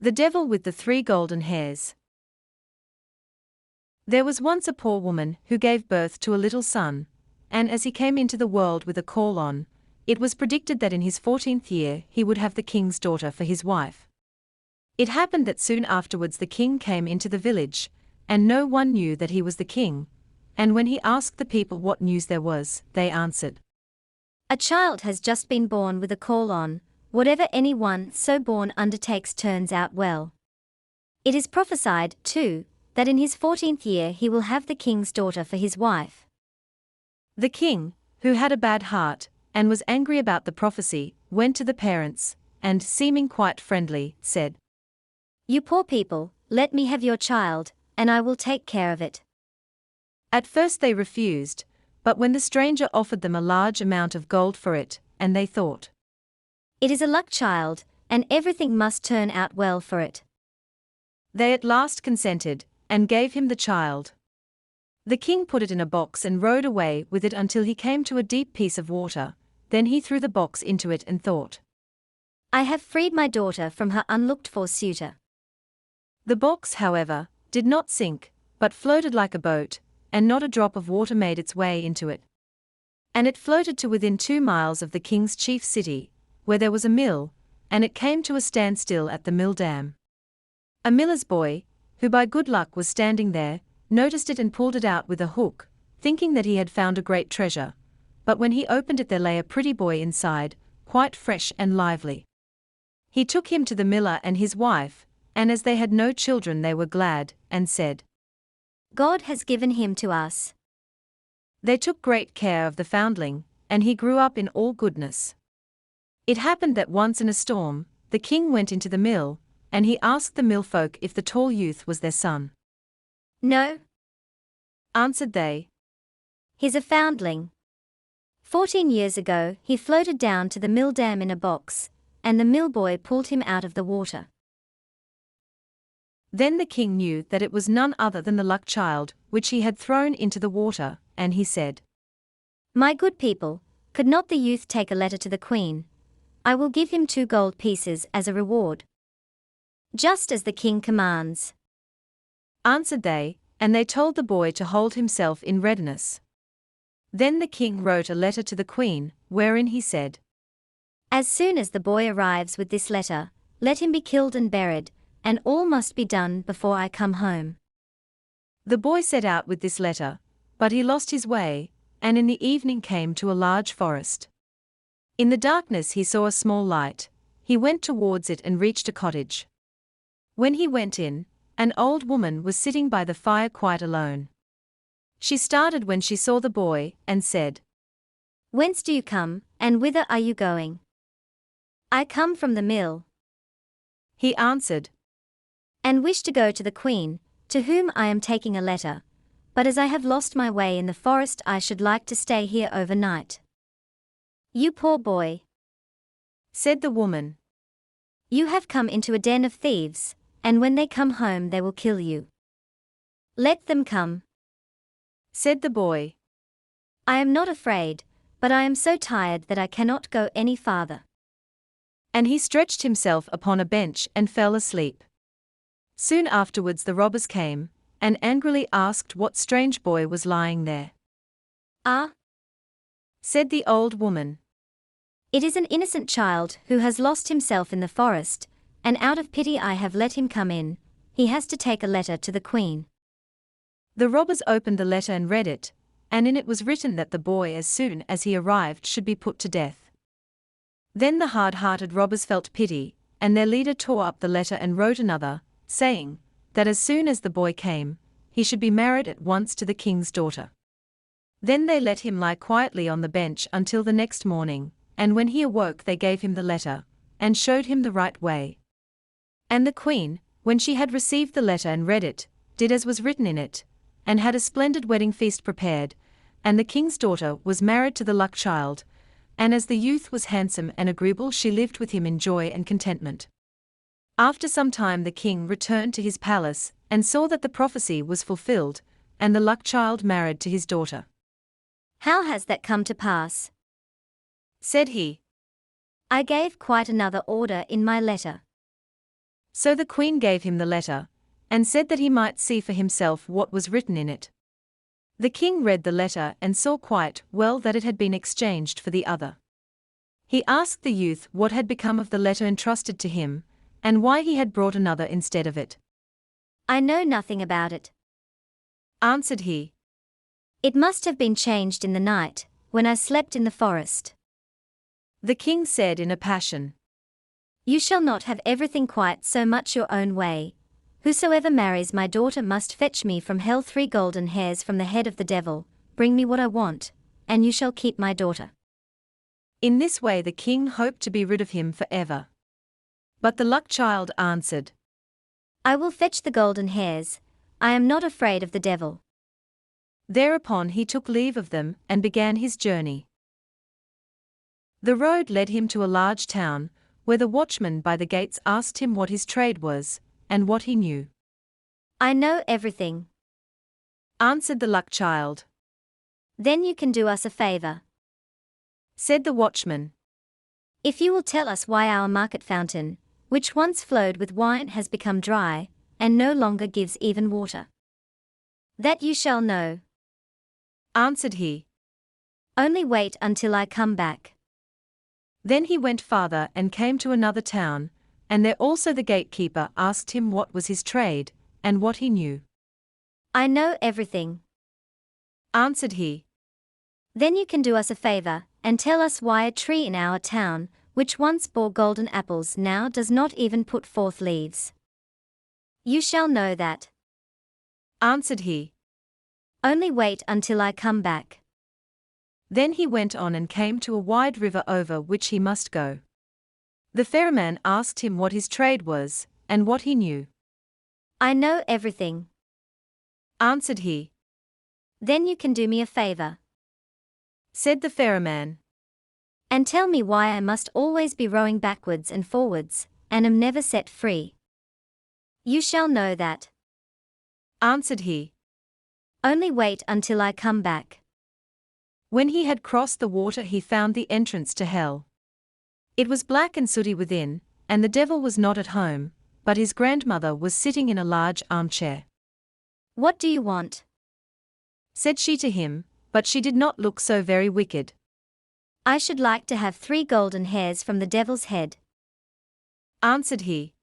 The Devil with the Three Golden Hairs. There was once a poor woman who gave birth to a little son, and as he came into the world with a caul on, it was predicted that in his 14th year he would have the king's daughter for his wife. It happened that soon afterwards the king came into the village, and no one knew that he was the king, and when he asked the people what news there was, they answered, "A child has just been born with a caul on. Whatever anyone so born undertakes turns out well. It is prophesied, too, that in his 14th year he will have the king's daughter for his wife." The king, who had a bad heart, and was angry about the prophecy, went to the parents, and seeming quite friendly, said, "You poor people, let me have your child, and I will take care of it." At first they refused, but when the stranger offered them a large amount of gold for it, and they thought, "It is a luck child, and everything must turn out well for it," they at last consented, and gave him the child. The king put it in a box and rode away with it until he came to a deep piece of water. Then he threw the box into it and thought, "I have freed my daughter from her unlooked-for suitor." The box, however, did not sink, but floated like a boat, and not a drop of water made its way into it. And it floated to within 2 miles of the king's chief city, where there was a mill, and it came to a standstill at the mill dam. A miller's boy, who by good luck was standing there, noticed it and pulled it out with a hook, thinking that he had found a great treasure, but when he opened it there lay a pretty boy inside, quite fresh and lively. He took him to the miller and his wife, and as they had no children they were glad, and said, "God has given him to us." They took great care of the foundling, and he grew up in all goodness. It happened that once in a storm, the king went into the mill, and he asked the millfolk if the tall youth was their son. "No," answered they. "He's a foundling. 14 years ago he floated down to the mill dam in a box, and the mill boy pulled him out of the water." Then the king knew that it was none other than the luck child, which he had thrown into the water, and he said, "My good people, could not the youth take a letter to the queen? I will give him 2 gold pieces as a reward." "Just as the king commands," answered they, and they told the boy to hold himself in readiness. Then the king wrote a letter to the queen, wherein he said, "As soon as the boy arrives with this letter, let him be killed and buried, and all must be done before I come home." The boy set out with this letter, but he lost his way, and in the evening came to a large forest. In the darkness he saw a small light. He went towards it and reached a cottage. When he went in, an old woman was sitting by the fire quite alone. She started when she saw the boy, and said, "Whence do you come, and whither are you going?" "I come from the mill," he answered, "and wish to go to the queen, to whom I am taking a letter, but as I have lost my way in the forest I should like to stay here overnight." "You poor boy," said the woman, "you have come into a den of thieves, and when they come home they will kill you." "Let them come," said the boy. "I am not afraid, but I am so tired that I cannot go any farther." And he stretched himself upon a bench and fell asleep. Soon afterwards the robbers came, and angrily asked what strange boy was lying there. "Ah," said the old woman, "it is an innocent child who has lost himself in the forest, and out of pity I have let him come in. He has to take a letter to the queen." The robbers opened the letter and read it, and in it was written that the boy as soon as he arrived should be put to death. Then the hard-hearted robbers felt pity, and their leader tore up the letter and wrote another, saying that as soon as the boy came, he should be married at once to the king's daughter. Then they let him lie quietly on the bench until the next morning, and when he awoke they gave him the letter, and showed him the right way. And the queen, when she had received the letter and read it, did as was written in it, and had a splendid wedding feast prepared, and the king's daughter was married to the luck child, and as the youth was handsome and agreeable she lived with him in joy and contentment. After some time the king returned to his palace, and saw that the prophecy was fulfilled, and the luck child married to his daughter. "How has that come to pass?" said he. "I gave quite another order in my letter." So the queen gave him the letter, and said that he might see for himself what was written in it. The king read the letter and saw quite well that it had been exchanged for the other. He asked the youth what had become of the letter entrusted to him, and why he had brought another instead of it. I know nothing about it, Answered he. it must have been changed in the night, when I slept in the forest. The king said in a passion, You shall not have everything quite so much your own way. Whosoever marries my daughter must fetch me from hell 3 golden hairs from the head of the devil, bring me what I want, and you shall keep my daughter. In this way the king hoped to be rid of him forever. But the luck child answered, I will fetch the golden hairs, I am not afraid of the devil. Thereupon he took leave of them and began his journey. The road led him to a large town, where the watchman by the gates asked him what his trade was, and what he knew. I know everything. Answered the luck child. Then you can do us a favor. Said the watchman. If you will tell us why our market fountain, which once flowed with wine, has become dry, and no longer gives even water. That you shall know. Answered he. Only wait until I come back. Then he went farther and came to another town, and there also the gatekeeper asked him what was his trade, and what he knew. I know everything. Answered he. Then you can do us a favor, and tell us why a tree in our town, which once bore golden apples, now does not even put forth leaves. You shall know that. Answered he. Only wait until I come back. Then he went on and came to a wide river over which he must go. The ferryman asked him what his trade was, and what he knew. I know everything. Answered he. Then you can do me a favor. Said the ferryman. And tell me why I must always be rowing backwards and forwards, and am never set free. You shall know that. Answered he. Only wait until I come back. When he had crossed the water he found the entrance to hell. It was black and sooty within, and the devil was not at home, but his grandmother was sitting in a large armchair. What do you want? Said she to him, but she did not look so very wicked. I should like to have 3 golden hairs from the devil's head. Answered he.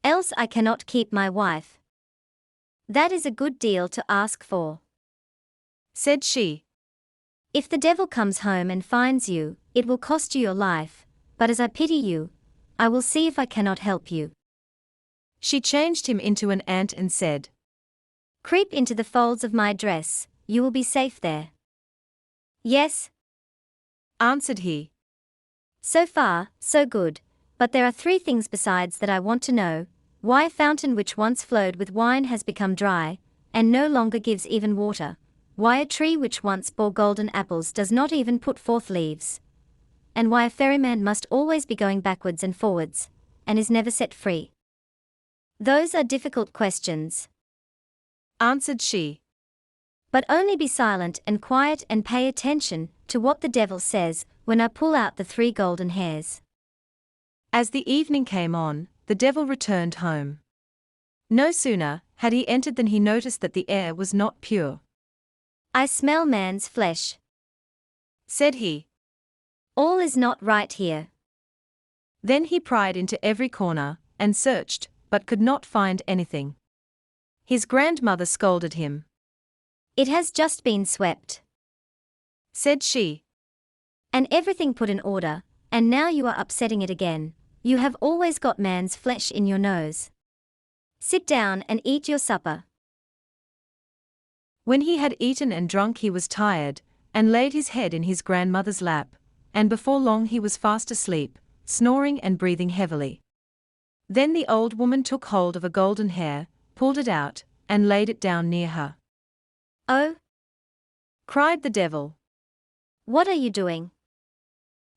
Else I cannot keep my wife. That is a good deal to ask for. Said she. If the devil comes home and finds you, it will cost you your life, but as I pity you, I will see if I cannot help you. She changed him into an ant and said, Creep into the folds of my dress, you will be safe there. Yes. Answered he. So far, so good, but there are 3 things besides that I want to know: why a fountain which once flowed with wine has become dry, and no longer gives even water, why a tree which once bore golden apples does not even put forth leaves, and why a ferryman must always be going backwards and forwards, and is never set free. Those are difficult questions. Answered she. But only be silent and quiet and pay attention to what the devil says when I pull out the 3 golden hairs. As the evening came on, the devil returned home. No sooner had he entered than he noticed that the air was not pure. I smell man's flesh. Said he. All is not right here. Then he pried into every corner, and searched, but could not find anything. His grandmother scolded him. It has just been swept. Said she. And everything put in order, and now you are upsetting it again. You have always got man's flesh in your nose. Sit down and eat your supper. When he had eaten and drunk he was tired, and laid his head in his grandmother's lap, and before long he was fast asleep, snoring and breathing heavily. Then the old woman took hold of a golden hair, pulled it out, and laid it down near her. Oh! Cried the devil. What are you doing?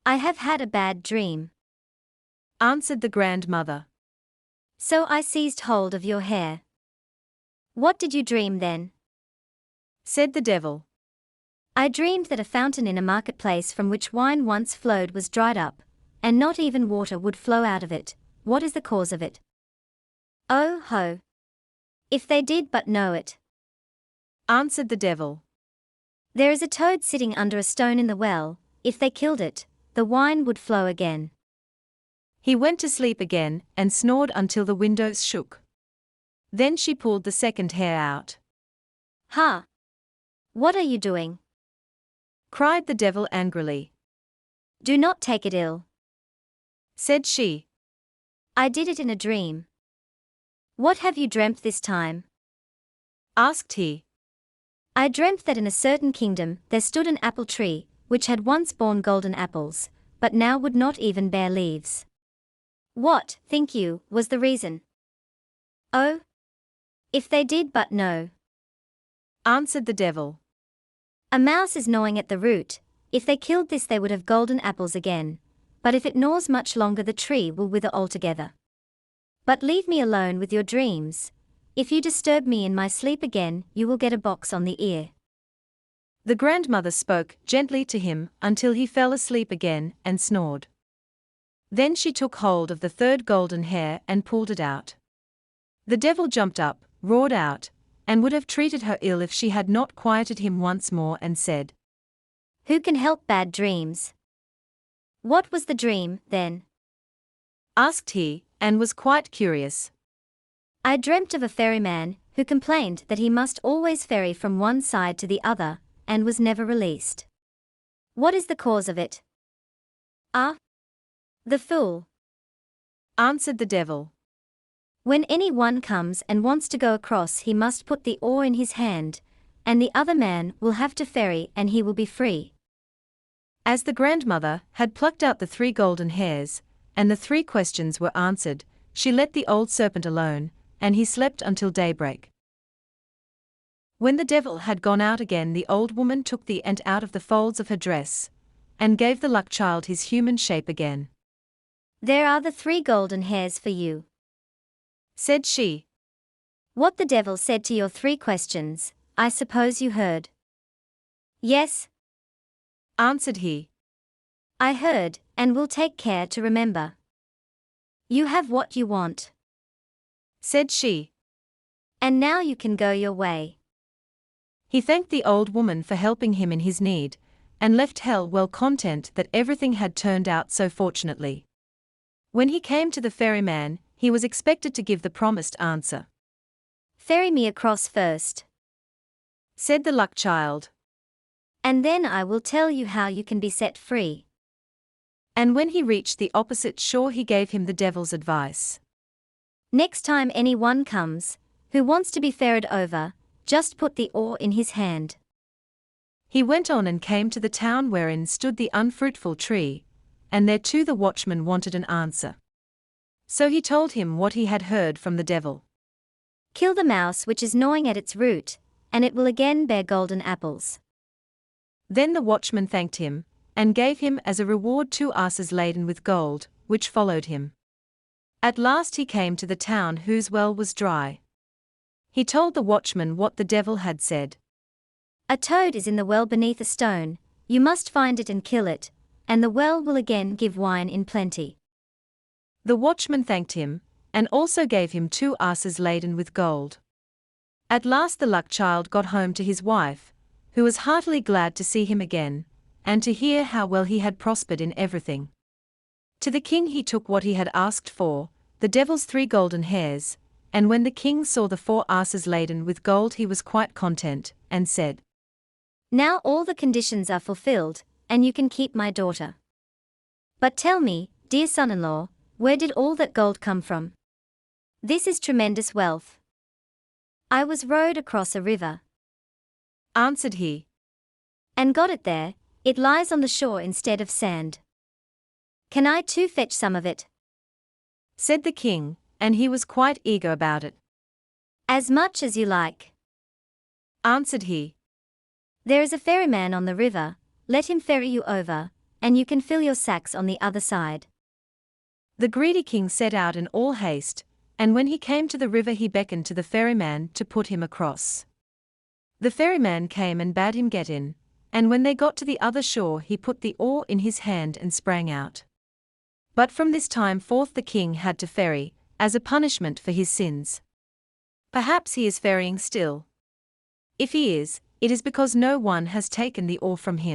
I have had a bad dream. Answered the grandmother. So I seized hold of your hair. What did you dream then? Said the devil. I dreamed that a fountain in a marketplace from which wine once flowed was dried up, and not even water would flow out of it. What is the cause of it? Oh ho! If they did but know it. Answered the devil. There is a toad sitting under a stone in the well. If they killed it, the wine would flow again. He went to sleep again and snored until the windows shook. Then she pulled the second hair out. Ha! What are you doing? Cried the devil angrily. Do not take it ill. Said she. I did it in a dream. What have you dreamt this time? Asked he. I dreamt that in a certain kingdom there stood an apple tree, which had once borne golden apples, but now would not even bear leaves. What, think you, was the reason? Oh! If they did but know. Answered the devil. A mouse is gnawing at the root. If they killed this they would have golden apples again, but if it gnaws much longer the tree will wither altogether. But leave me alone with your dreams. If you disturb me in my sleep again, you will get a box on the ear. The grandmother spoke gently to him until he fell asleep again and snored. Then she took hold of the third golden hair and pulled it out. The devil jumped up, roared out, and would have treated her ill if she had not quieted him once more and said, Who can help bad dreams? What was the dream, then? Asked he, and was quite curious. I dreamt of a ferryman who complained that he must always ferry from one side to the other, and was never released. What is the cause of it? Ah! The fool. Answered the devil. When any one comes and wants to go across, he must put the oar in his hand, and the other man will have to ferry and he will be free. As the grandmother had plucked out the 3 golden hairs, and the 3 questions were answered, she let the old serpent alone, and he slept until daybreak. When the devil had gone out again, the old woman took the ant out of the folds of her dress, and gave the luck child his human shape again. There are the 3 golden hairs for you. Said she. What the devil said to your 3 questions, I suppose you heard. Yes. Answered he. I heard, and will take care to remember. You have what you want. Said she. And now you can go your way. He thanked the old woman for helping him in his need, and left hell well content that everything had turned out so fortunately. When he came to the ferryman, he was expected to give the promised answer. Ferry me across first. Said the luck child. And then I will tell you how you can be set free. And when he reached the opposite shore, he gave him the devil's advice. Next time any one comes, who wants to be ferried over, just put the oar in his hand. He went on and came to the town wherein stood the unfruitful tree, and there too the watchman wanted an answer. So he told him what he had heard from the devil. Kill the mouse which is gnawing at its root, and it will again bear golden apples. Then the watchman thanked him, and gave him as a reward 2 asses laden with gold, which followed him. At last he came to the town whose well was dry. He told the watchman what the devil had said. A toad is in the well beneath a stone, you must find it and kill it, and the well will again give wine in plenty. The watchman thanked him, and also gave him 2 asses laden with gold. At last the luck child got home to his wife, who was heartily glad to see him again, and to hear how well he had prospered in everything. To the king he took what he had asked for, the devil's 3 golden hairs, and when the king saw the 4 asses laden with gold he was quite content, and said, Now all the conditions are fulfilled, and you can keep my daughter. But tell me, dear son-in-law, where did all that gold come from? This is tremendous wealth. I was rowed across a river. Answered he. And got it there, it lies on the shore instead of sand. Can I too fetch some of it? Said the king, and he was quite eager about it. As much as you like. Answered he. There is a ferryman on the river, let him ferry you over, and you can fill your sacks on the other side. The greedy king set out in all haste, and when he came to the river he beckoned to the ferryman to put him across. The ferryman came and bade him get in, and when they got to the other shore he put the oar in his hand and sprang out. But from this time forth the king had to ferry, as a punishment for his sins. Perhaps he is ferrying still. If he is, it is because no one has taken the oar from him.